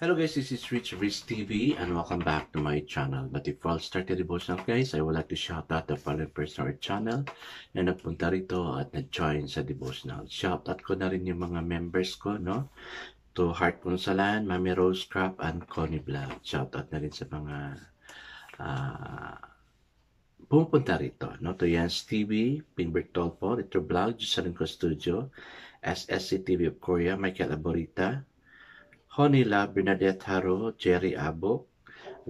Hello guys, this is Rich TV and welcome back to my channel. But before I start the devotional guys, I would like to shout out the following person or channel na nagpunta rito at nag-join sa devotional. Shout out ko na rin yung mga members ko, no? To Heart Consalan, Mami Rose Crap, and Connie Vlog. Shout out na rin sa mga pumupunta rito, no? To Jans TV, Pinbert Tolpo, Retro Vlog, Jusalinko Studio, SSC TV of Korea, Michael Aborita, Honila, Bernadette Haro, Jerry Abo,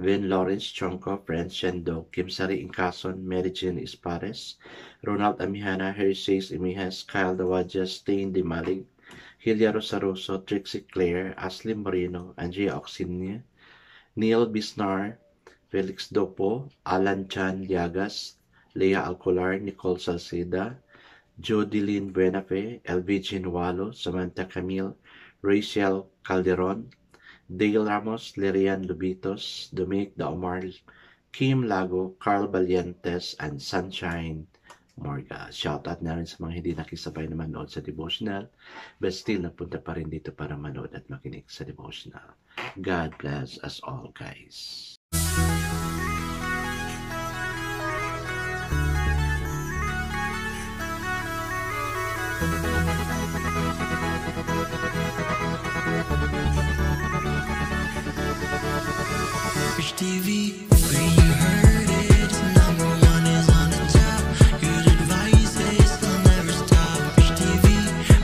Vin Lawrence Chonko, French Shendo, Kim Sari Incason, Mary Jane Ispares, Ronald Amihana, Hershey's Imihas, Kyle Dawaja, Stain Dimalig, Hilya Rosaroso, Trixie Claire, Ashley Moreno, Andrea Oxinia, Neil Bisnar, Felix Dopo, Alan Chan Liagas, Leah Alcolar, Nicole Salceda, Jodeline Buenafe, LVG Nualo, Samantha Camille, Rachel Calderon, Dale Ramos, Lerian Lubitos, Dominic Daomar, Kim Lago, Carl Valientes, and Sunshine Morga. Shoutout na rin sa mga hindi nakisabay na manood sa devotional, but still napunta pa rin dito para manood at makinig sa devotional. God bless us all, guys. Rich TV, where you heard it, number one is on the top. Good advice will never stop. Rich TV,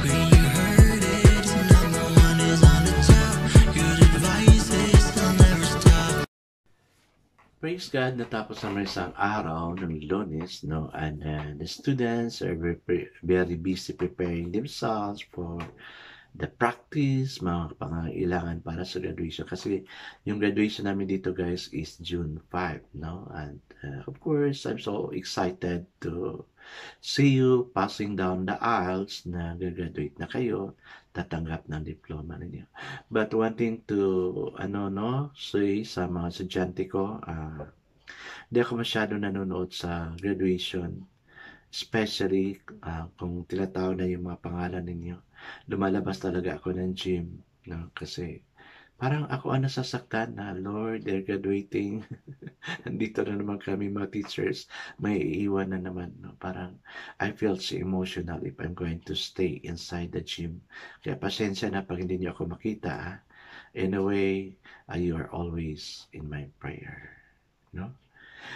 where you heard it, number one is on the top. Good advice will never stop. Praise God, natapos naman isang araw ng Lunes, no? And the students are very busy preparing themselves for the practice, mga pangangailangan para sa graduation. Kasi yung graduation namin dito, guys, is June 5, no? And of course, I'm so excited to see you passing down the aisles na graduate na kayo, tatanggap ng diploma ninyo. But one thing to, say sa mga estudyante ko, di ako masyado nanonood sa graduation, especially kung tinatawag na yung mga pangalan ninyo. Lumalabas talaga ako ng gym, no? Kasi parang ako ang nasasaktan na, Lord, they're graduating. Nandito na naman kami mga teachers, may iiwan na naman, no? Parang I feel so emotional if I'm going to stay inside the gym. Kaya pasensya na pag hindi niyo ako makita. In a way, you are always in my prayer, no?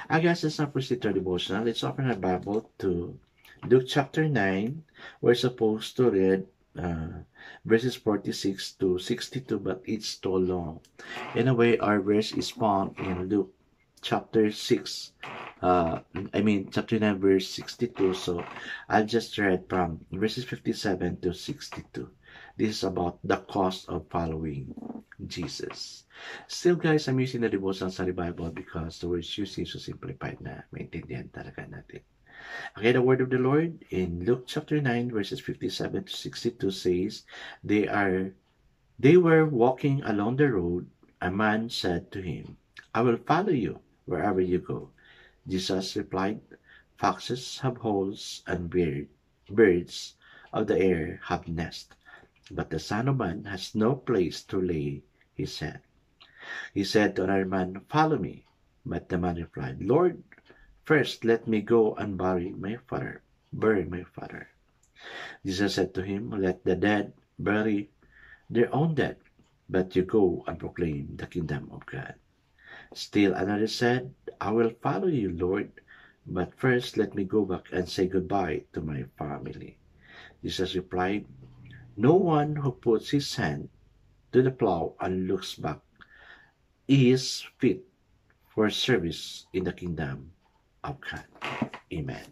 I guess let's not proceed to our devotional. Let's open our Bible to Luke chapter 9. We're supposed to read verses 46 to 62, but it's too long. In a way, our verse is found in Luke chapter 6. Chapter 9, verse 62. So I'll just read from verses 57 to 62. This is about the cost of following Jesus. Still, guys, I'm using the devotional study Bible because the words used seem so simplified na maintindihan talaga natin. Okay, the word of the Lord in Luke chapter 9, verses 57 to 62 says, They were walking along the road. A man said to him, I will follow you wherever you go. Jesus replied, Foxes have holes and birds of the air have nests, but the Son of Man has no place to lay his head. He said to another man, Follow me. But the man replied, Lord, first let me go and bury my father. Jesus said to him, Let the dead bury their own dead, but you go and proclaim the kingdom of God. Still another said, I will follow you, Lord, but first let me go back and say goodbye to my family. Jesus replied, No one who puts his hand to the plow and looks back is fit for service in the kingdom of God. Amen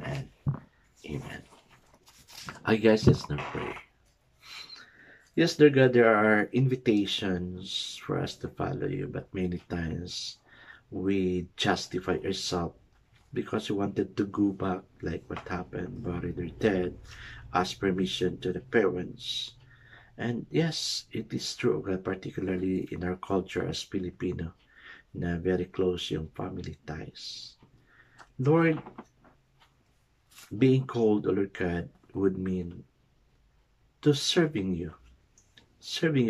and amen. I guess let's not pray. Yes, dear God, there are invitations for us to follow you, but many times we justify ourselves because we wanted to go back, like what happened, bury their dead, ask permission to the parents. And yes, it is true, God, particularly in our culture as Filipino, na very close yung family ties. Lord, being called, O Lord God, would mean to serving you,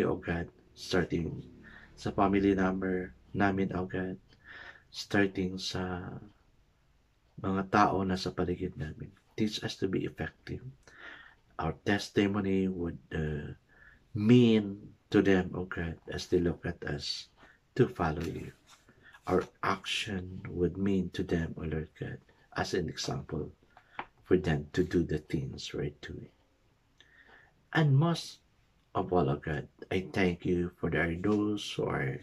O God, starting sa family number namin, O God, starting sa mga tao na sa paligid namin. Teach us to be effective. Our testimony would mean to them, O God, as they look at us, to follow you. Our action would mean to them, O Lord God, as an example for them to do the things we're doing. And most of all, O God, I thank you for there are those who are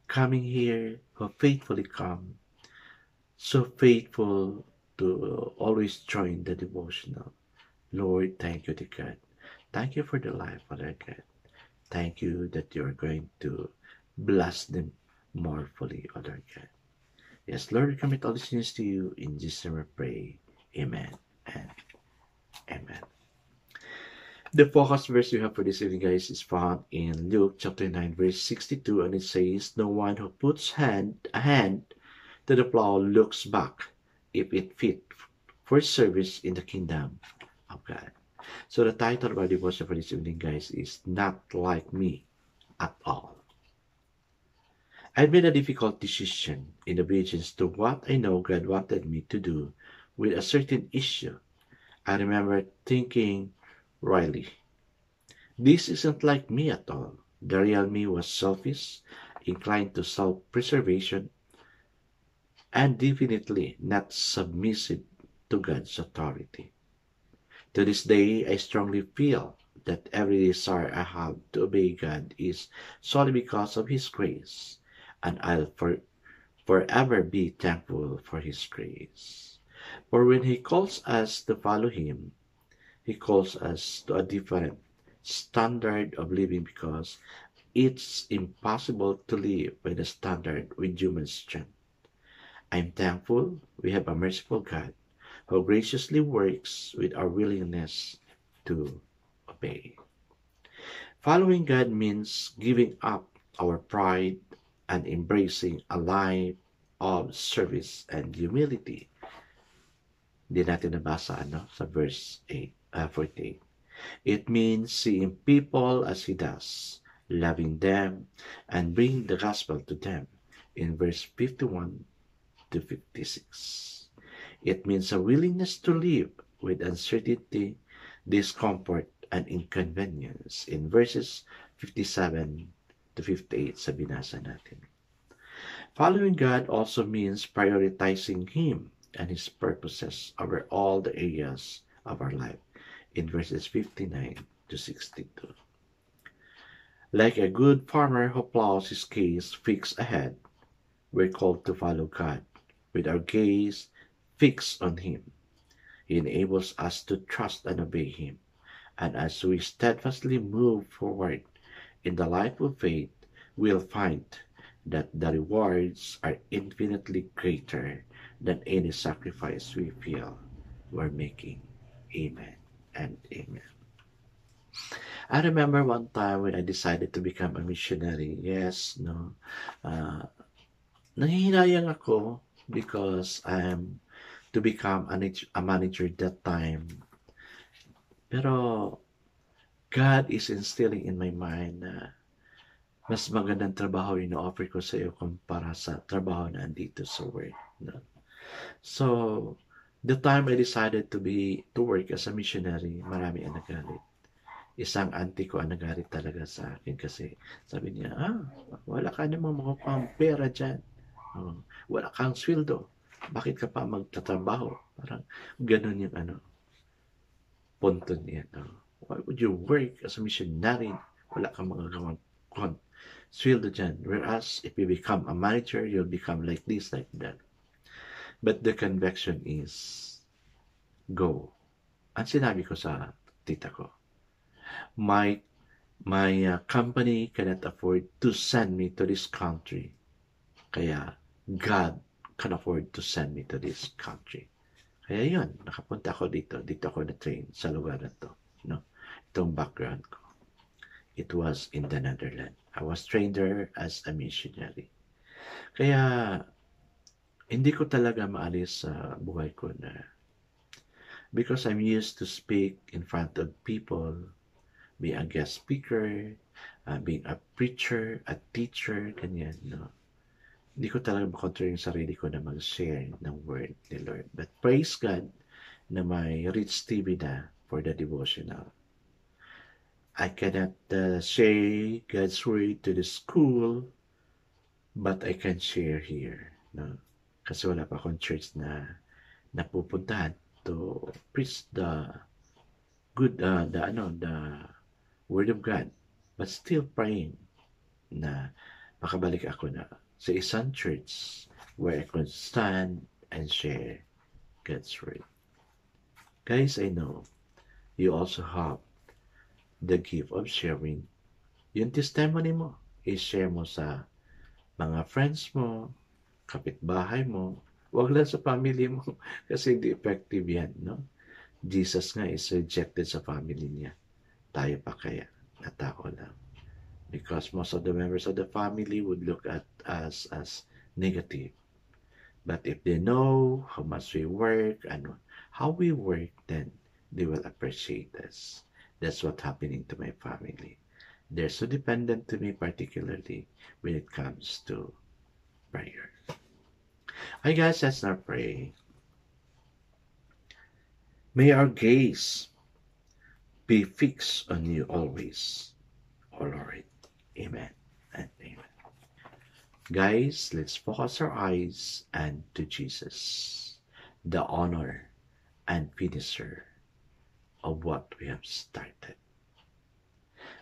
coming here, who faithfully come, so faithful to always join the devotional. Lord, thank you, dear God. Thank you for the life, Father God. Thank you that you're going to bless them more fully, Father God. Yes, Lord, we commit all these things to you. In Jesus' name we pray. Amen and amen. The focus verse we have for this evening, guys, is found in Luke chapter 9, verse 62, and it says, "No one who puts a hand to the plow looks back if it fit for service in the kingdom of God." So the title of our devotion for this evening, guys, is "Not Like Me at All." I made a difficult decision in obedience to what I know God wanted me to do with a certain issue. I remember thinking, Riley, this isn't like me at all. The real me was selfish, inclined to self-preservation, and definitely not submissive to God's authority. To this day, I strongly feel that every desire I have to obey God is solely because of His grace, and I'll forever be thankful for His grace. For when He calls us to follow Him, He calls us to a different standard of living because it's impossible to live by the standard with human strength. I'm thankful we have a merciful God who graciously works with our willingness to obey. Following God means giving up our pride and embracing a life of service and humility. Hindi natin nabasa sa verse 48. It means seeing people as He does, loving them, and bringing the gospel to them in verse 51 to 56. It means a willingness to live with uncertainty, discomfort, and inconvenience in verses 57 to 58 sa binasa natin. Following God also means prioritizing Him and His purposes over all the areas of our life in verses 59 to 62. Like a good farmer who plows his gaze fixed ahead, we're called to follow God with our gaze fixed on Him. He enables us to trust and obey Him. And as we steadfastly move forward in the life of faith, we'll find that the rewards are infinitely greater than any sacrifice we feel we're making. Amen and amen. I remember one time when I decided to become a missionary. Nahihinayang ako because I'm to become a manager that time. Pero God is instilling in my mind na mas magandang trabaho yung offer ko sa iyo kumpara sa trabaho na andito sa work. No? So, the time I decided to work as a missionary, marami ang nagalit. Isang auntie ko ang nagalit talaga sa akin kasi sabi niya, wala ka namang mga pang pera dyan. Wala kang sweldo. Bakit ka pa magtatrabaho? Parang ganun yung punto niya. Why would you work as a missionary? Wala kang magagawang sweldo dyan. Whereas, if you become a manager, you'll become like this, like that. But the conviction is, go. Ang sinabi ko sa tita ko, my company cannot afford to send me to this country. Kaya, God can afford to send me to this country. Kaya yun, nakapunta ako dito. Dito ako na-train sa lugar na to. No? Itong background ko. It was in the Netherlands. I was trained there as a missionary. Kaya, hindi ko talaga maalis sa buhay ko na because I'm used to speak in front of people being a guest speaker, being a preacher, a teacher, ganyan, no? Hindi ko talaga makontrol yung sarili ko na mag-share ng word ni Lord. But praise God na may Rich TV na for the devotional. I cannot share God's word to the school, but I can share here. No? Kasi wala pa akong church na napupuntahan to preach the good, the word of God. But still praying na makabalik ako na sa isang church where I could stand and share God's word. Guys, I know you also have the gift of sharing. Yung testimony mo, i-share mo sa mga friends mo, kapitbahay mo, wag lang sa family mo kasi hindi effective yan, no? Jesus nga is rejected sa family niya. Tayo pa kaya na tao lang. Because most of the members of the family would look at us as negative. But if they know how much we work and how we work, then they will appreciate us. That's what's happening to my family. They're so dependent to me, particularly when it comes to prayer. Hi guys, let's now pray. May our gaze be fixed on you always, O Lord. Amen and amen. Guys, let's focus our eyes and to Jesus, the honor and finisher of what we have started.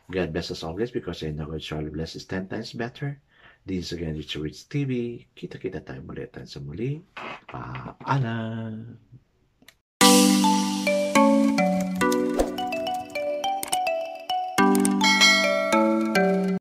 God bless us always because I know God surely bless is 10 times better. This is again Rich TV. Kita-kita tayo muli sa muli. Paalam!